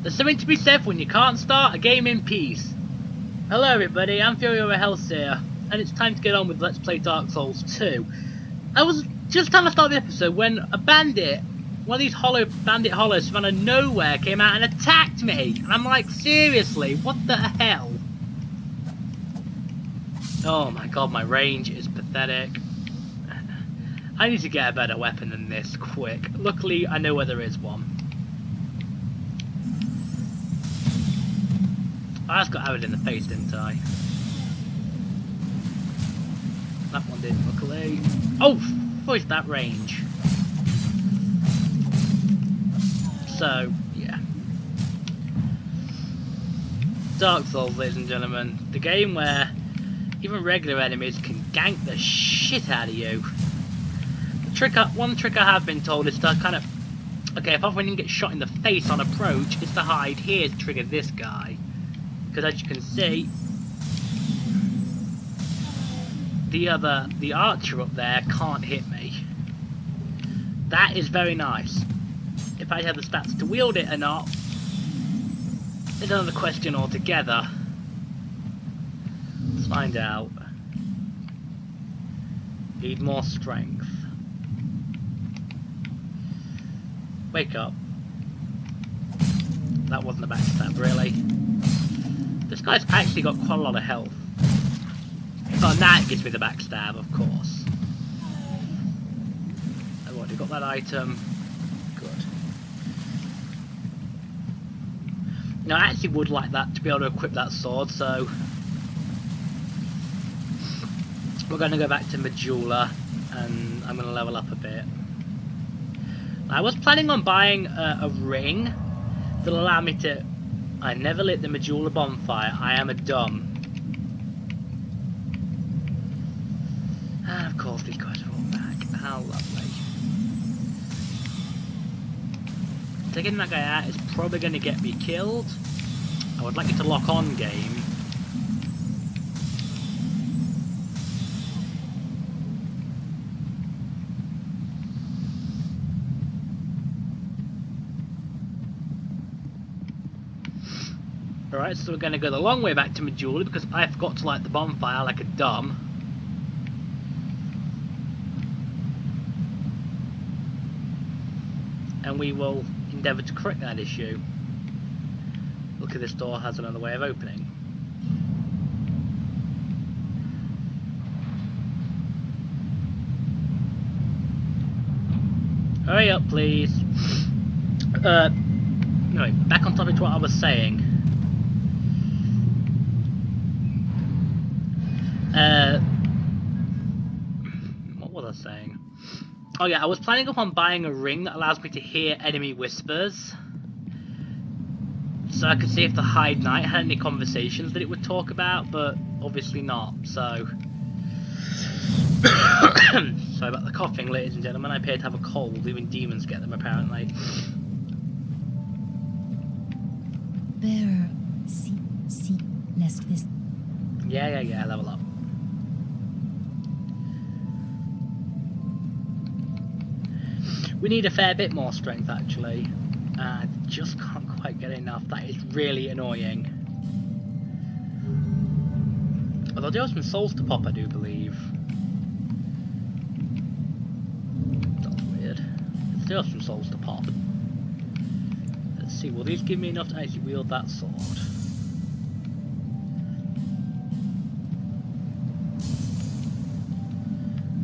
There's something to be said when you can't start a game in peace. Hello everybody, I'm Furiora here, and it's time to get on with Let's Play Dark Souls 2. I was just trying to start the episode when a bandit, one of these bandit hollows from out of nowhere came out and attacked me. And I'm like, seriously, what the hell? Oh my god, my range is pathetic. I need to get a better weapon than this, quick. Luckily, I know where there is one. I just got arrowed in the face, didn't I? That one did, luckily. Oh, what is that range? So, yeah. Dark Souls, ladies and gentlemen. The game where even regular enemies can gank the shit out of you. One trick I have been told is to kind of... Okay, if I didn't get shot in the face on approach, is to hide here to trigger this guy. Because as you can see, the archer up there can't hit me. That is very nice. If I had the stats to wield it or not is another question altogether. Let's find out. Need more strength. Wake up. That wasn't a backstab, really. This guy's actually got quite a lot of health. Oh, now it gives me the backstab, of course. I've already got that item. Good. Now, I actually would like that to be able to equip that sword, so... We're going to go back to Majula, and I'm going to level up a bit. I was planning on buying a ring that'll allow me to... I never lit the Majula bonfire. I am a dumb. And of course these guys are all back. How lovely. Taking that guy out is probably going to get me killed. I would like it to lock on game. Alright, so we're going to go the long way back to Majula because I forgot to light the bonfire like a dumb. And we will endeavour to correct that issue. Look at this door has another way of opening. Hurry up, please. Anyway, back on topic to what I was saying. What was I saying? Oh yeah, I was planning upon buying a ring that allows me to hear enemy whispers. So I could see if the Heide Knight had any conversations that it would talk about, but obviously not, so... Sorry about the coughing, ladies and gentlemen. I appear to have a cold, even demons get them apparently. Bearer, see, less this. Yeah, level up. We need a fair bit more strength, actually. I just can't quite get enough. That is really annoying. Although there are some souls to pop, I do believe. That's weird. There's still some souls to pop. Let's see, will these give me enough to actually wield that sword?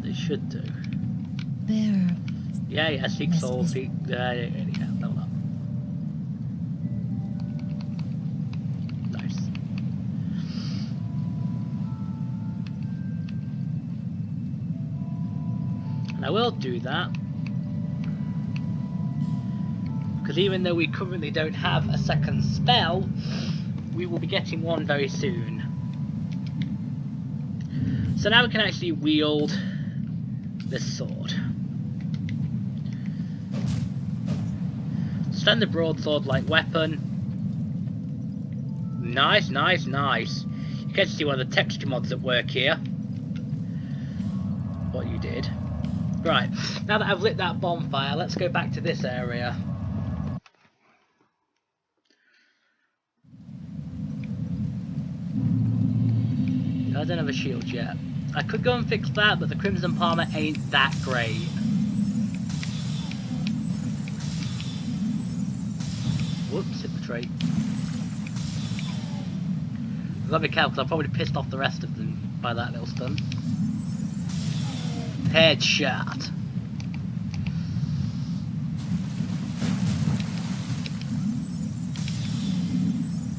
They should do. Bearer. Yeah, seek souls, seek... yeah, level up. Nice. And I will do that. Because even though we currently don't have a second spell, we will be getting one very soon. So now we can actually wield this sword. Standard broadsword-like weapon. Nice. You can see one of the texture mods at work here. What you did. Right, now that I've lit that bonfire, let's go back to this area. I don't have a shield yet. I could go and fix that, but the Crimson Palmer ain't that great. Whoops, hit the tree. I've got to be careful because I probably pissed off the rest of them by that little stun. Headshot.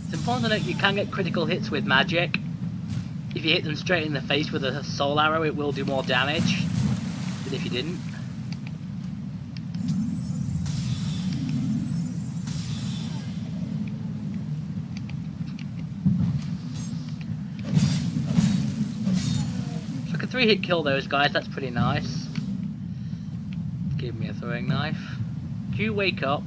It's important to note you can get critical hits with magic. If you hit them straight in the face with a soul arrow, it will do more damage than if you didn't. So I can 3-hit kill those guys, that's pretty nice. Give me a throwing knife. Do you wake up?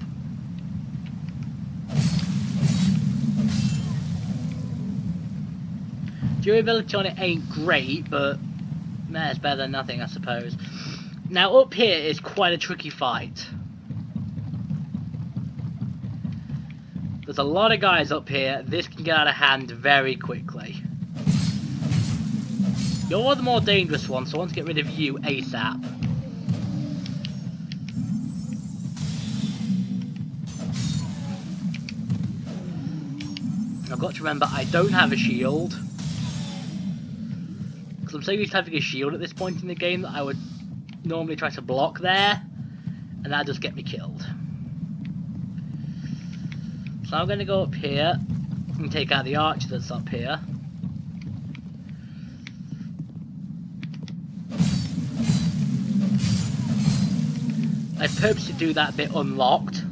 Durability on it ain't great, but it's better than nothing, I suppose. Now up here is quite a tricky fight. There's a lot of guys up here. This can get out of hand very quickly. You're the more dangerous one, so I want to get rid of you ASAP. I've got to remember I don't have a shield. I'm so used to having a shield at this point in the game that I would normally try to block there, and that'll just get me killed. So I'm going to go up here and take out the archer that's up here. I purposely do that bit unlocked,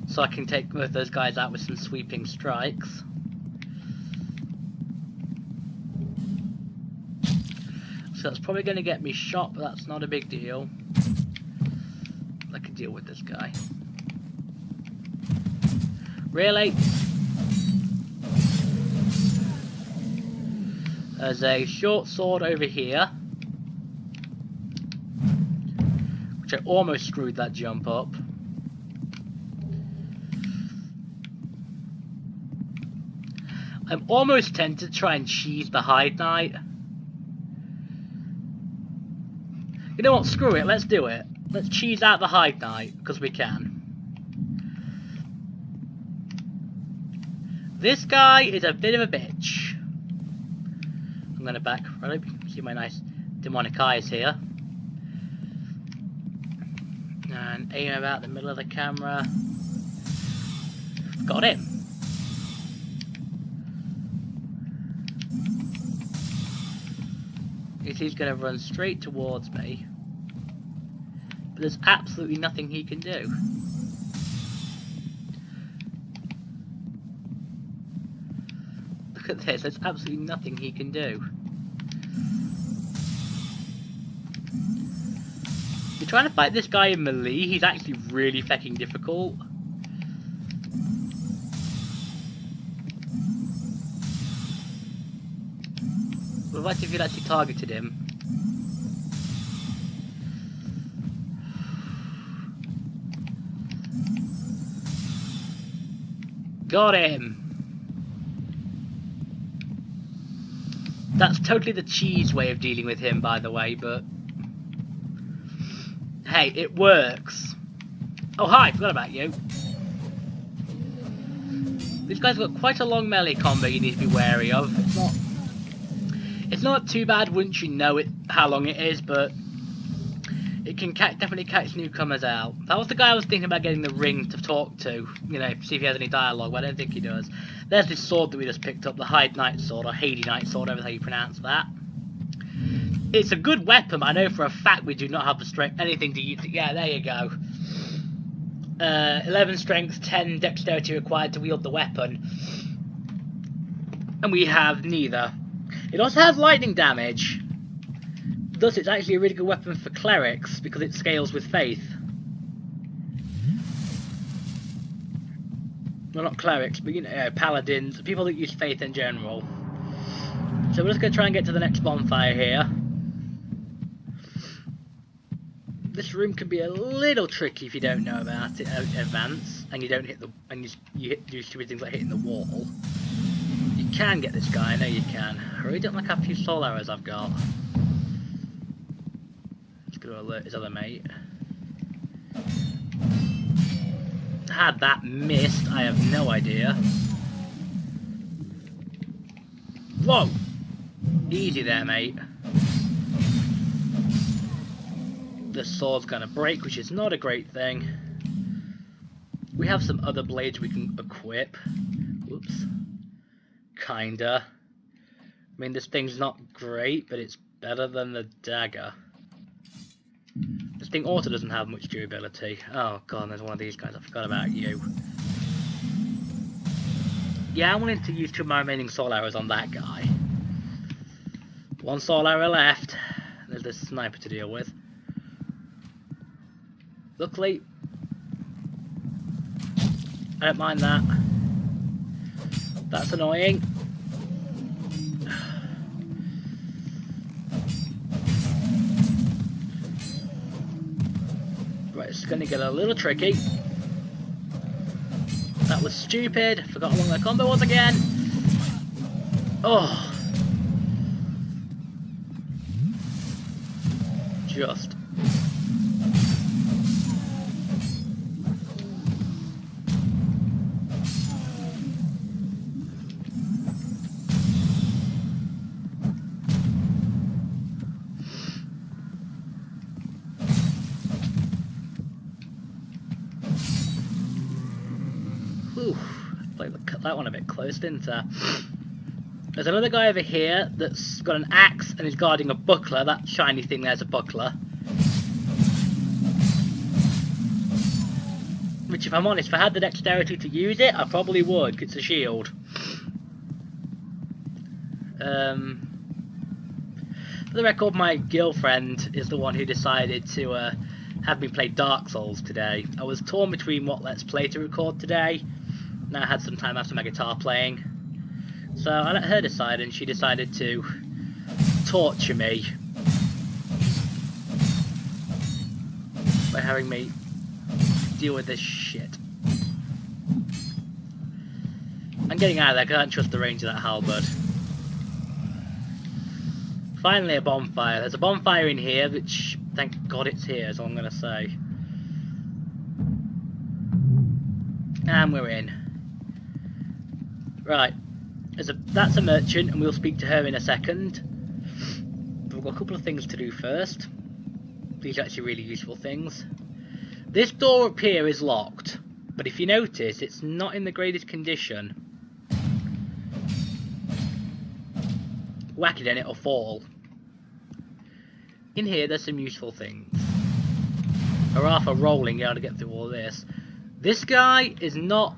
so I can take both those guys out with some sweeping strikes. So that's probably going to get me shot, but that's not a big deal. I can deal with this guy. Really? There's a short sword over here, which I almost screwed that jump up. I'm almost tempted to try and cheese the Heide Knight. You know what, screw it, let's do it. Let's cheese out the Heide Knight, because we can. This guy is a bit of a bitch. I'm going to back, right, see my nice demonic eyes here. And aim about the middle of the camera. Got him. He's going to run straight towards me. But there's absolutely nothing he can do. Look at this, there's absolutely nothing he can do. You're trying to fight this guy in melee, he's actually really fucking difficult. What if you'd actually targeted him? Got him! That's totally the cheese way of dealing with him, by the way, but... hey, it works! Oh hi, forgot about you. This guy's got quite a long melee combo you need to be wary of. It's not too bad once you know it, how long it is, but it can definitely catch newcomers out. That was the guy I was thinking about getting the ring to talk to, you know, see if he has any dialogue, but I don't think he does. There's this sword that we just picked up, the Heide Knight sword, or Heide Knight sword, whatever how you pronounce that. It's a good weapon, but I know for a fact we do not have the strength, anything to use it. Yeah, there you go. 11 strength, 10 dexterity required to wield the weapon. And we have neither. It also has lightning damage. Thus, it's actually a really good weapon for clerics because it scales with faith. Well, not clerics, but you know, paladins, people that use faith in general. So we're just going to try and get to the next bonfire here. This room can be a little tricky if you don't know about it in advance, and you don't hit the, and you do stupid things like hitting the wall. You can get this guy, I know you can. I really don't like how few soul arrows I've got. It's gonna alert his other mate. Had that missed, I have no idea. Whoa! Easy there, mate. The sword's gonna break, which is not a great thing. We have some other blades we can equip. Whoops. Kinda. I mean, this thing's not great, but it's better than the dagger. This thing also doesn't have much durability. Oh god, there's one of these guys. I forgot about you. Yeah, I'm willing to use 2 of my remaining soul arrows on that guy. 1 soul arrow left. There's this sniper to deal with. Luckily, I don't mind that. That's annoying. Right, it's going to get a little tricky. That was stupid. Forgot how long that combo was again. Oh. Just. Whew, cut that one a bit close, didn't I? There's another guy over here that's got an axe and is guarding a buckler. That shiny thing there's a buckler. Which, if I'm honest, if I had the dexterity to use it, I probably would, 'cause it's a shield. For the record, my girlfriend is the one who decided to have me play Dark Souls today. I was torn between what Let's Play to record today. Now I had some time after my guitar playing. So I let her decide, and she decided to torture me by having me deal with this shit. I'm getting out of there because I don't trust the range of that halberd. Finally a bonfire. There's a bonfire in here, which, thank God it's here, is all I'm going to say. And we're in. Right. That's a merchant, and we'll speak to her in a second. But we've got a couple of things to do first. These are actually really useful things. This door up here is locked, but if you notice, it's not in the greatest condition. Whack it and it'll fall. In here, there's some useful things. Hurrah for rolling, you able to get through all this. This guy is not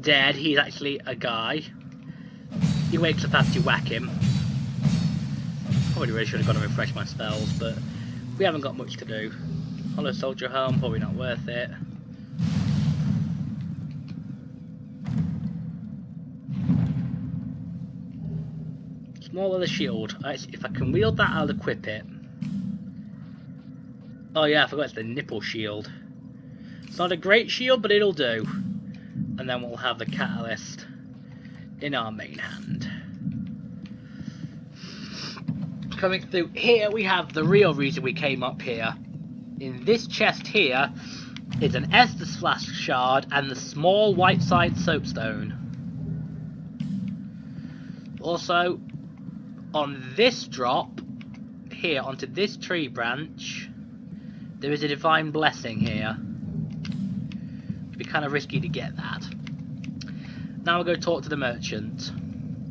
dead, he's actually a guy. He wakes up after you whack him. Probably really should have gone to refresh my spells, but we haven't got much to do. Hollow soldier helm, probably not worth it. Small leather shield. Actually, if I can wield that, I'll equip it. Oh yeah, I forgot it's the nipple shield. It's not a great shield, but it'll do. And then we'll have the catalyst in our main hand. Coming through here, we have the real reason we came up here. In this chest here is an Estus Flask shard and the small white side soapstone. Also, on this drop here onto this tree branch, there is a divine blessing here. It'd be kind of risky to get that. Now we'll go talk to the merchant.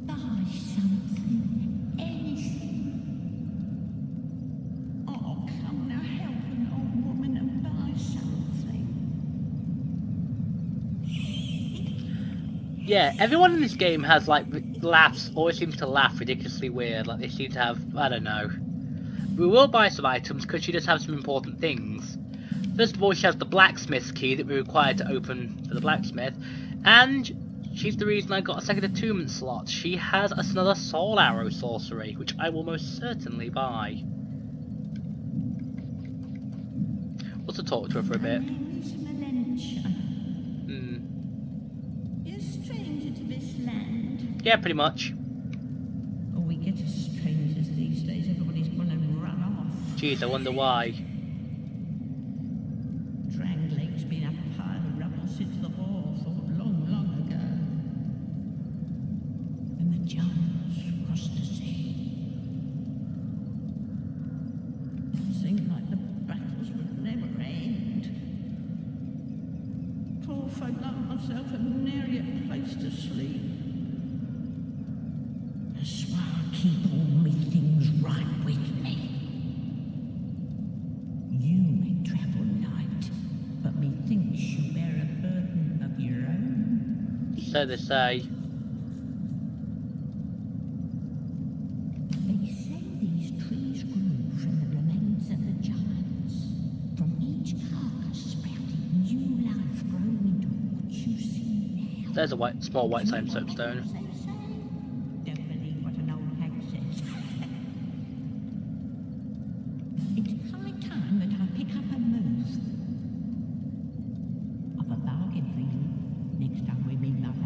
Buy something, anything. Oh, come now, help an old woman and buy something. Yeah, everyone in this game has like laughs, always seems to laugh ridiculously weird, like they seem to have, I don't know. We will buy some items because she does have some important things. First of all, she has the blacksmith's key that we require to open for the blacksmith, and she's the reason I got a second attunement slot. She has another soul arrow sorcery, which I will most certainly buy. Also talk to her for a bit. You're a stranger to this land. Yeah, pretty much. Oh, we get as strangers these days. Everybody's gonna run off. Jeez, I wonder why. Drang Lake's been a pile of rubble since the war fought long, long ago. And the giants crossed the sea. It seemed like the battles would never end. Poor folk like myself had nary a place to sleep. I swear I keep all me things right with me. You may travel light, but methinks you bear a burden of your own. So they say. They say these trees grew from the remains of the giants. From each carcass sprouted new life growing into what you see now. There's a small white sand soapstone. Don't believe what an old hag says. It's high time that I pick up a move. I've a bargain for you next time we meet, my love.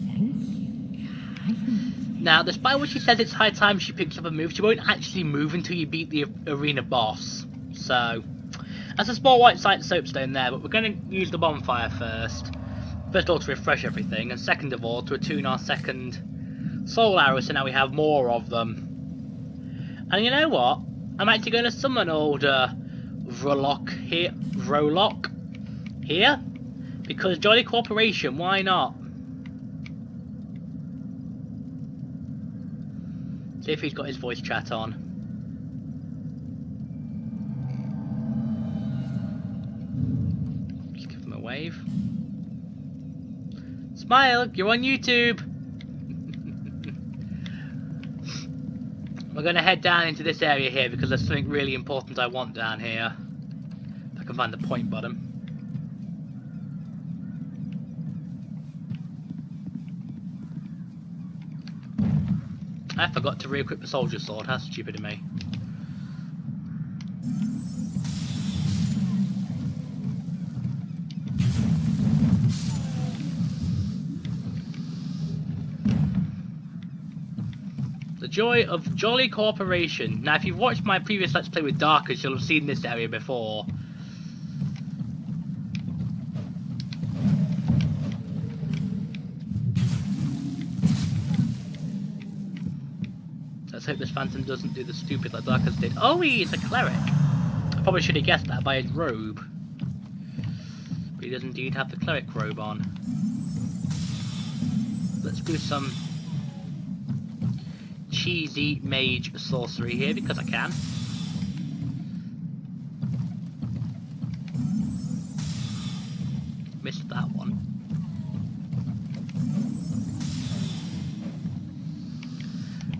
Thank you, kind. Now, despite what she says it's high time she picks up a move, she won't actually move until you beat the arena boss. So, that's a small white soapstone there, but we're going to use the bonfire first. First of all, to refresh everything, and second of all, to attune our second soul arrow, so now we have more of them. And you know what? I'm actually going to summon old VROLOK here, because Jolly Corporation, why not? See if he's got his voice chat on. Just give him a wave. Smile, you're on YouTube. We're going to head down into this area here because there's something really important I want down here. If I can find the point button. I forgot to re-equip the soldier sword. How stupid of me. The joy of Jolly Corporation. Now, if you've watched my previous Let's Play with Darkers, you'll have seen this area before. Let's hope this Phantom doesn't do the stupid like Darkers did. Oh, he's a cleric. I probably should have guessed that by his robe. But he does indeed have the cleric robe on. Let's do some cheesy mage sorcery here because I can. Missed that one.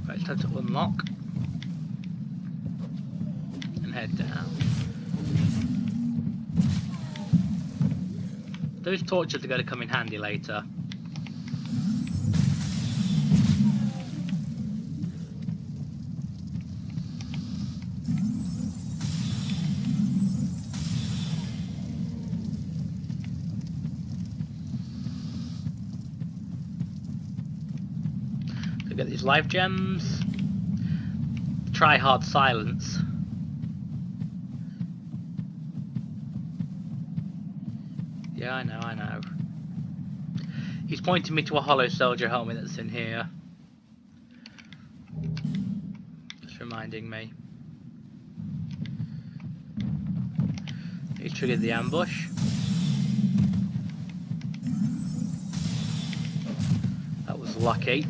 Right, it's time to unlock and head down. Those torches are going to come in handy later. Get these life gems. Try hard silence. Yeah, I know. He's pointing me to a hollow soldier helmet that's in here. Just reminding me. He's triggered the ambush. That was lucky.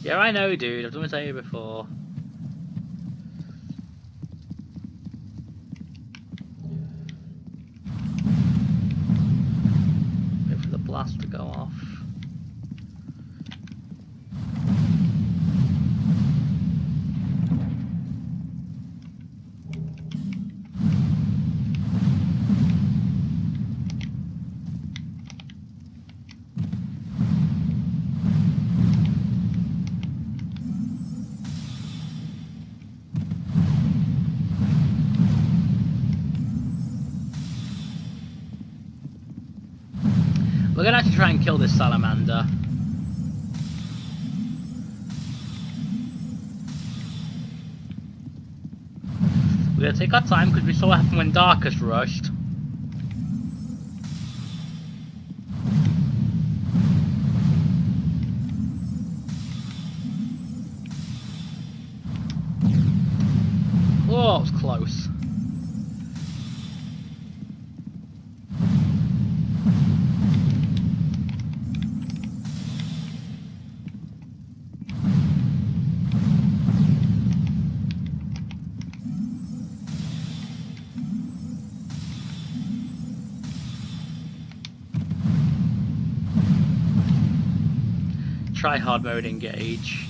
Yeah, I know, dude. I've done this area before. Wait for the blast to go off. We're gonna have to try and kill this salamander. We're gonna take our time because we saw what happened when Darkus rushed. Oh, it was close. Try hard mode engage.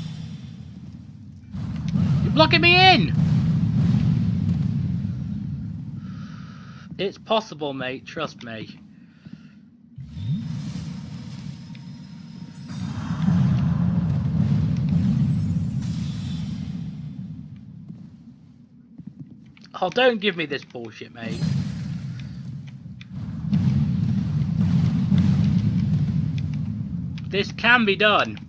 You're blocking me in! It's possible, mate, trust me. Oh, don't give me this bullshit, mate. This can be done.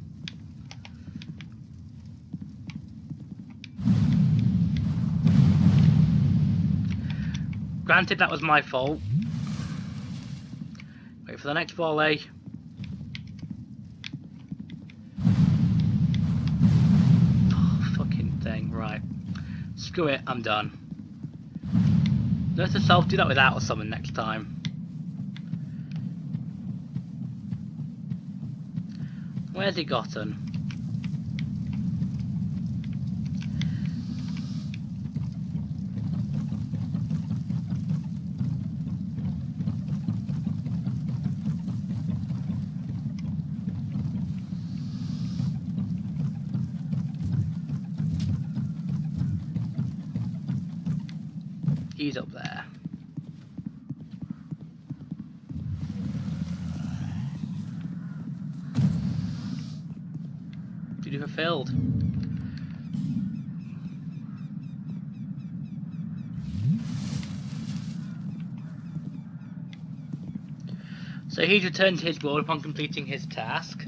Granted, that was my fault. Wait for the next volley. Oh, fucking thing. Right. Screw it, I'm done. Note to self, do that without a summon next time. Where's he gotten? He's up there. Duty fulfilled. So he's returned to his world upon completing his task.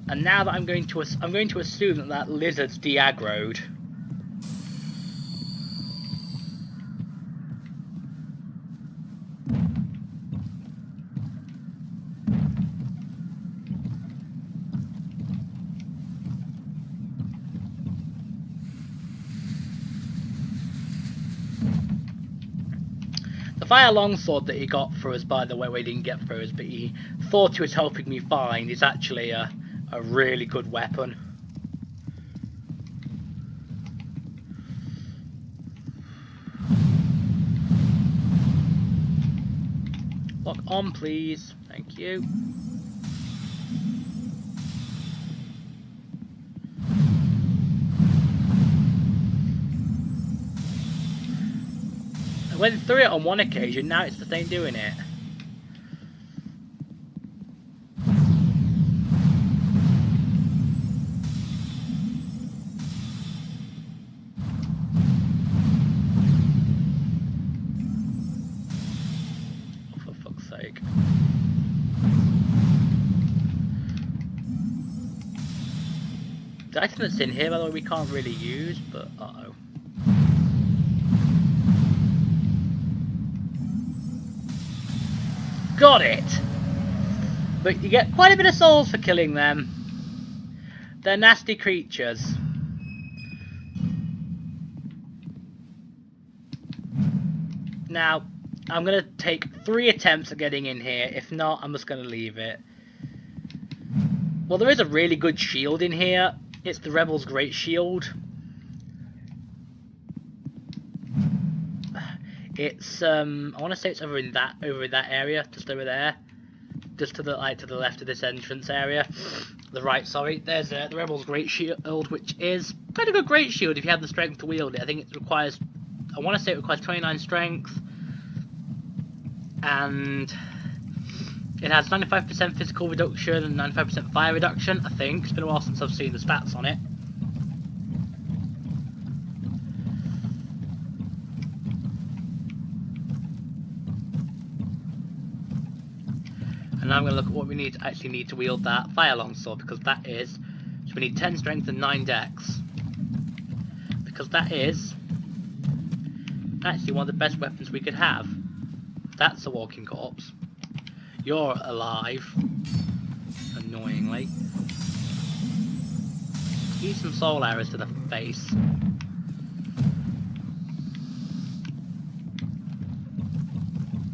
And now that I'm going to assume that that lizard's de-aggroed. The fire longsword that he got for us, by the way, well, he didn't get for us, but he thought he was helping me find, is actually a really good weapon. Lock on, please. Thank you. I went through it on one occasion, now it's the thing doing it. Oh, for fuck's sake. The item that's in here, by the way, we can't really use, but uh-oh. Got it! But you get quite a bit of souls for killing them. They're nasty creatures. Now, I'm going to take 3 attempts at getting in here. If not, I'm just going to leave it. Well, there is a really good shield in here. It's the Rebel's Great Shield. It's I want to say it's over in that area, just over there, just to the left of this entrance area, the right. Sorry, there's the Rebel's Great Shield, which is quite a good Great Shield if you have the strength to wield it. I think it requires, I want to say it requires 29 strength, and it has 95% physical reduction and 95% fire reduction. I think it's been a while since I've seen the stats on it. And now I'm going to look at what we actually need to wield that fire longsword, because that is... So we need 10 strength and 9 dex. Because that is actually one of the best weapons we could have. That's a walking corpse. You're alive. Annoyingly. Use some soul arrows to the face.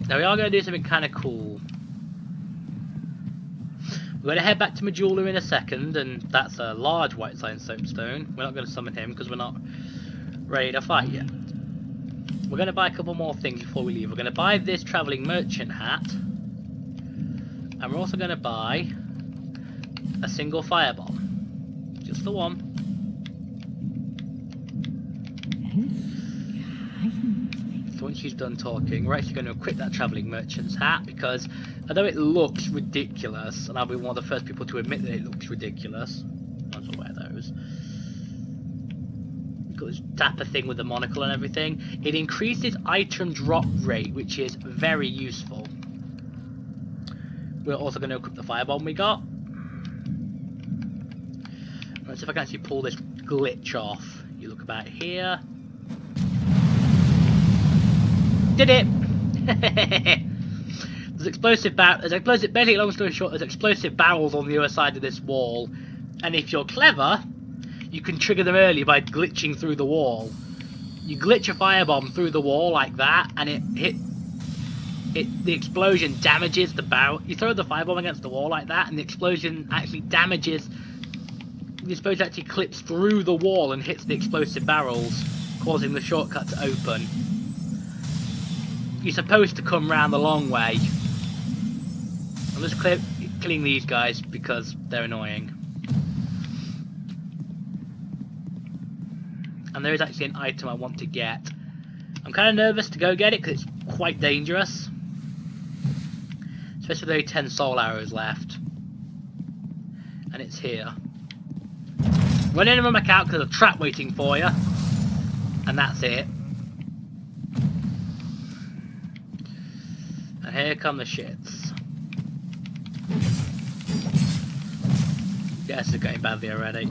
Now we are going to do something kind of cool. We're going to head back to Majula in a second, and that's a large white sign soapstone. We're not going to summon him because we're not ready to fight yet. We're going to buy a couple more things before we leave. We're going to buy this travelling merchant hat, and we're also going to buy a single fireball. Just the one. So once she's done talking, we're actually going to equip that travelling merchant's hat, because although it looks ridiculous, and I'll be one of the first people to admit that it looks ridiculous, might as well wear those. Got this dapper thing with the monocle and everything. It increases item drop rate, which is very useful. We're also going to equip the firebomb we got. Let's see if I can actually pull this glitch off. You look about here. Did it! There's explosive basically, long story short, there's explosive barrels on the other side of this wall, and if you're clever, you can trigger them early by glitching through the wall. You glitch a firebomb through the wall like that, and the explosion damages the barrel. You throw the firebomb against the wall like that, and the explosion actually damages. The explosion actually clips through the wall and hits the explosive barrels, causing the shortcut to open. You're supposed to come round the long way. I'm just killing these guys because they're annoying. And there is actually an item I want to get. I'm kind of nervous to go get it because it's quite dangerous. Especially with only 10 soul arrows left. And it's here. Run in and run back out because there's a trap waiting for you. And that's it. And here come the shits. Yes, it's going badly already.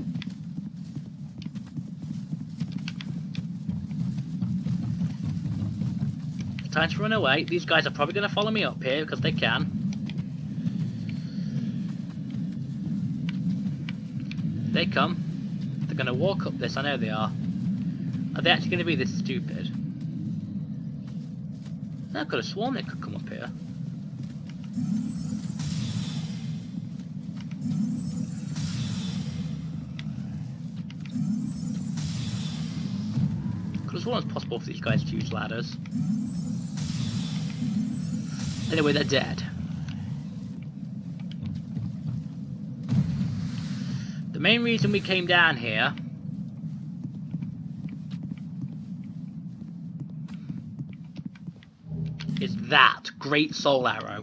Time to run away. These guys are probably going to follow me up here because they can. They come. They're going to walk up this. I know they are. Are they actually going to be this stupid? I could have sworn they could come up here. Could have sworn it's possible for these guys to use ladders. Anyway, they're dead. The main reason we came down here is that great soul arrow.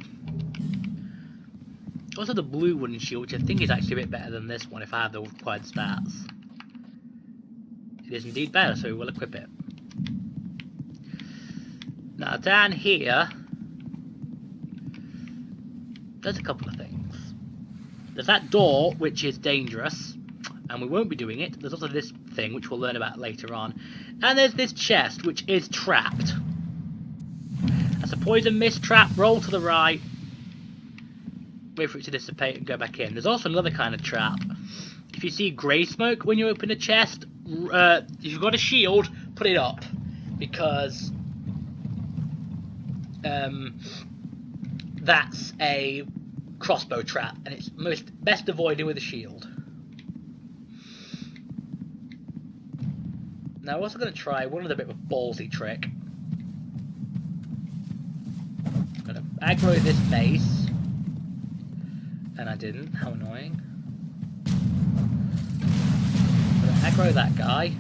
Also the blue wooden shield, which I think is actually a bit better than this one if I have the required stats. It is indeed better, so we will equip it. Now down here, there's a couple of things. There's that door, which is dangerous, and we won't be doing it. There's also this thing, which we'll learn about later on. And there's this chest, which is trapped. That's a poison mist trap. Roll to the right. Wait for it to dissipate and go back in. There's also another kind of trap. If you see grey smoke when you open a chest, if you've got a shield, put it up. Because that's a crossbow trap, and it's best avoided with a shield. Now we're also going to try one of the bit of a ballsy trick. I'm going to aggro this base, and I didn't. How annoying! I'm going to aggro that guy,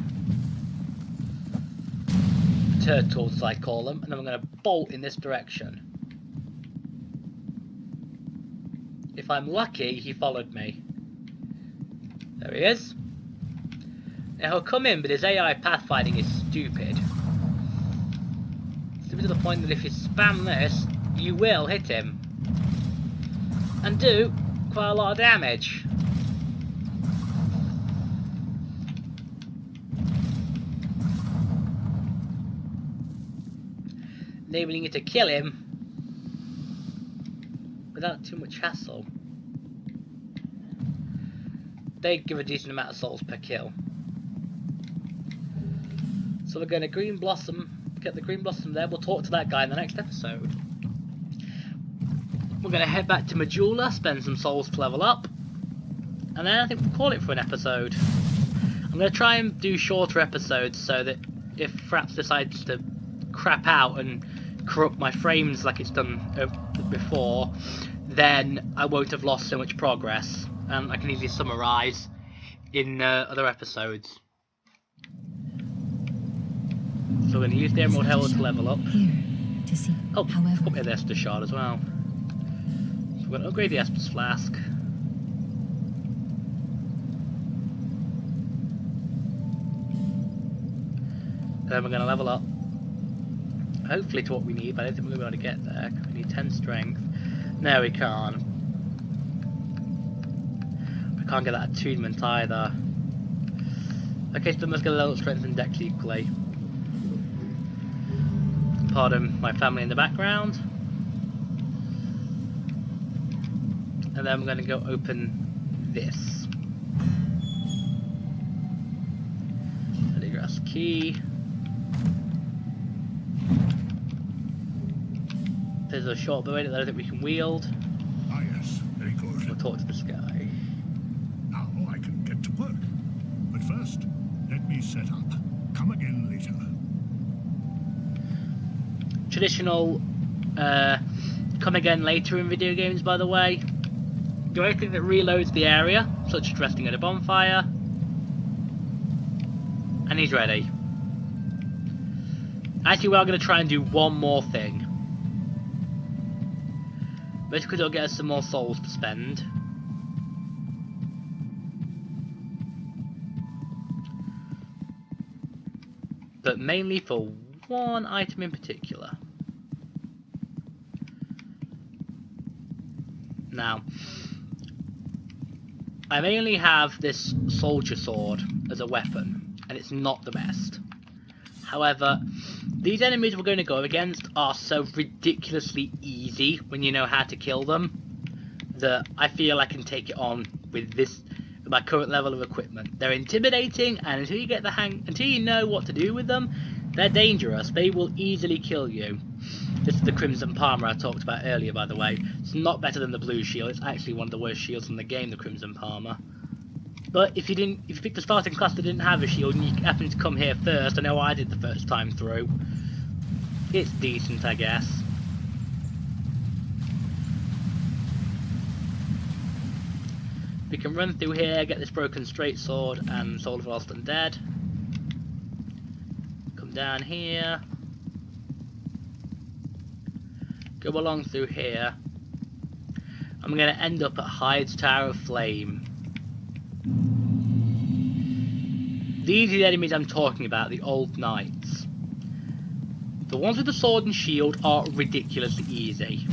turtles as I call them, and then I'm going to bolt in this direction. If I'm lucky, he followed me. There he is. Now he'll come in, but his AI pathfinding is stupid. Stupid to the point that if you spam this, you will hit him. and do quite a lot of damage. Enabling you to kill him without too much hassle. They give a decent amount of souls per kill. So we're going to Green Blossom, get the Green Blossom there. We'll talk to that guy in the next episode. We're going to head back to Majula, spend some souls to level up, and then I think we'll call it for an episode. I'm going to try and do shorter episodes so that if Fraps decides to crap out and corrupt my frames like it's done before, then I won't have lost so much progress, and I can easily summarise in other episodes. So we're going to use the Emerald Herald to level up. Here, to see. Oh, However, up here the Estus Shard as well. So we're going to upgrade the Estus Flask. And then we're going to level up. Hopefully to what we need, but I don't think we're going to be able to get there. We need 10 strength. No, we can't. We can't get that attunement either. Okay, so we must get a level strength and dex equally. Pardon my family in the background. And then we're going to go open this. Telegrass key. There's a short bow in it that I don't think we can wield. Ah yes, very good. We'll talk to this guy. Now I can get to work. But first, let me set up. Come again later. Traditional come again later in video games, by the way. Do anything that reloads the area, such as resting at a bonfire. And he's ready. Actually, we are going to try and do one more thing. Basically, it'll get us some more souls to spend. But mainly for one item in particular. Now, I mainly have this soldier sword as a weapon, and it's not the best. However, these enemies we're going to go against are so ridiculously easy when you know how to kill them that I feel I can take it on with my current level of equipment. They're intimidating, and until you know what to do with them, they're dangerous. They will easily kill you. This is the Crimson Palmer I talked about earlier, by the way. It's not better than the Blue Shield. It's actually one of the worst shields in the game, the Crimson Palmer. But if you picked a starting class that didn't have a shield and you happened to come here first, I know I did the first time through, it's decent, I guess. We can run through here, get this broken straight sword and Soul of Lost Undead. Come down here. Go along through here. I'm going to end up at Heide's Tower of Flame. These are the enemies I'm talking about, the old knights. The ones with the sword and shield are ridiculously easy.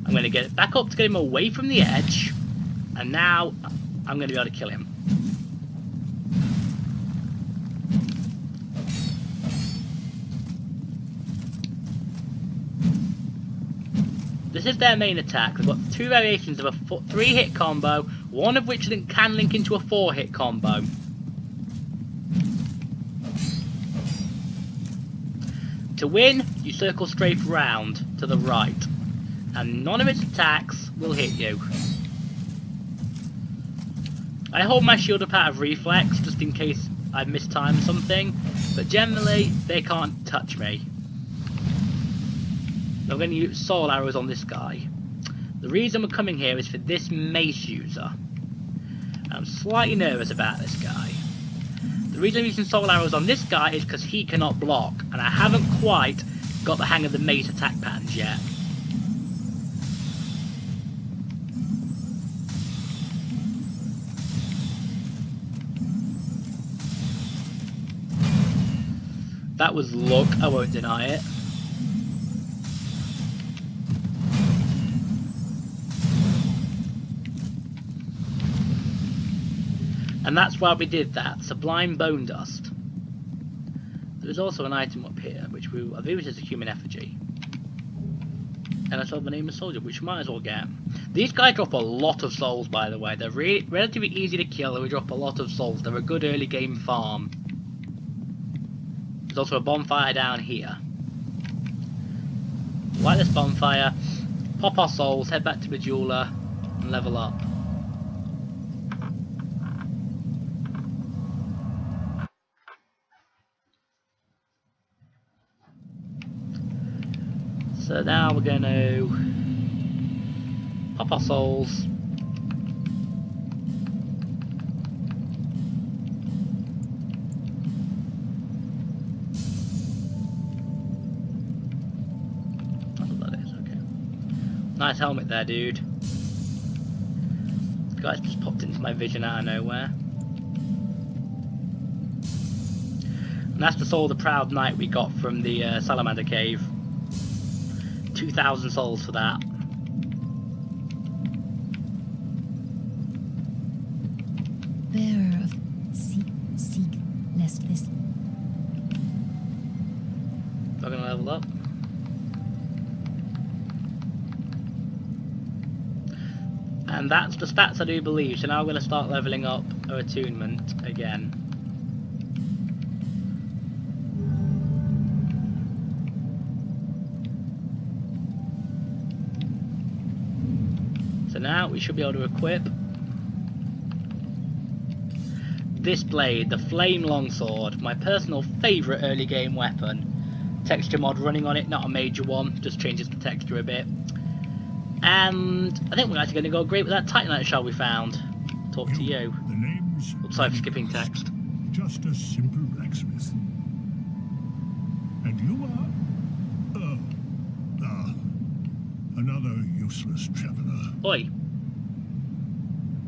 I'm going to get it back up to get him away from the edge, and now I'm going to be able to kill him. This is their main attack. They've got two variations of a 3-hit combo, one of which can link into a 4-hit combo. To win, you circle straight round to the right, and none of its attacks will hit you. I hold my shield up out of reflex just in case I mistime something, but generally they can't touch me. I'm going to use soul arrows on this guy. The reason we're coming here is for this mace user. I'm slightly nervous about this guy. The reason I'm using soul arrows on this guy is because he cannot block, and I haven't quite got the hang of the mace attack patterns yet. That was luck, I won't deny it. And that's why we did that. Sublime bone dust. There's also an item up here, which I believe is a human effigy. And I saw the name of soldier, which we might as well get. These guys drop a lot of souls, by the way. They're relatively easy to kill, and we drop a lot of souls. They're a good early game farm. There's also a bonfire down here. Light this bonfire, pop our souls, head back to the jeweler, and level up. So now we're going to pop our souls. That's what that is, okay. Nice helmet there, dude. The guy's just popped into my vision out of nowhere. And that's the soul of the proud knight we got from the salamander cave. 2,000 souls for that. Bearer of seek lest this. We're gonna level up. And that's the stats I do believe. So now we're gonna start leveling up our attunement again. So now we should be able to equip this blade, the Flame Longsword, my personal favourite early game weapon. Texture mod running on it, not a major one, just changes the texture a bit. And I think we're actually going to go great with that Titanite shell we found. Talk to you. The name's Oops, sorry for skipping text. just a simple blacksmith. And you are? Another useless traveller. Oi.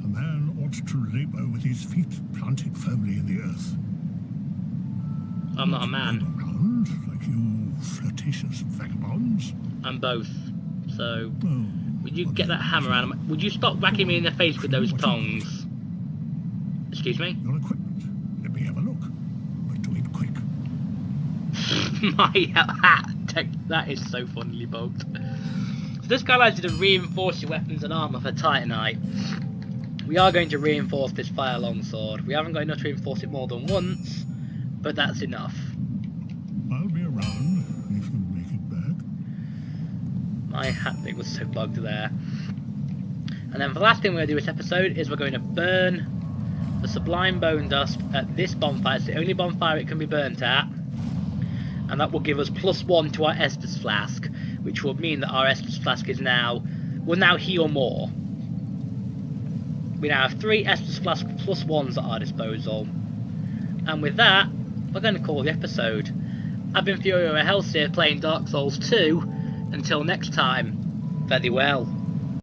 A man ought to labour with his feet planted firmly in the earth. I'm not a man. Run around like you flirtatious vagabonds. I'm both. So, Oh, would you get that hammer out of my... Would you stop whacking me in the face with those tongs? Excuse me? your equipment. Let me have a look. But do it quick. My hat! That is so funnily bugged. So this guy likes to reinforce your weapons and armour for Titanite. We are going to reinforce this fire longsword. We haven't got enough to reinforce it more than once, but that's enough. I'll be around if you make it back. My hat thing was so bugged there. And then the last thing we're going to do this episode is we're going to burn the Sublime Bone Dust at this bonfire. It's the only bonfire it can be burnt at. And that will give us +1 to our Estus Flask, which will mean that our Estus Flask is will now heal more. We now have 3 Estus Flask +1s at our disposal. And with that, we're going to call the episode. I've been Furiora Hellseer playing Dark Souls 2. Until next time, very well.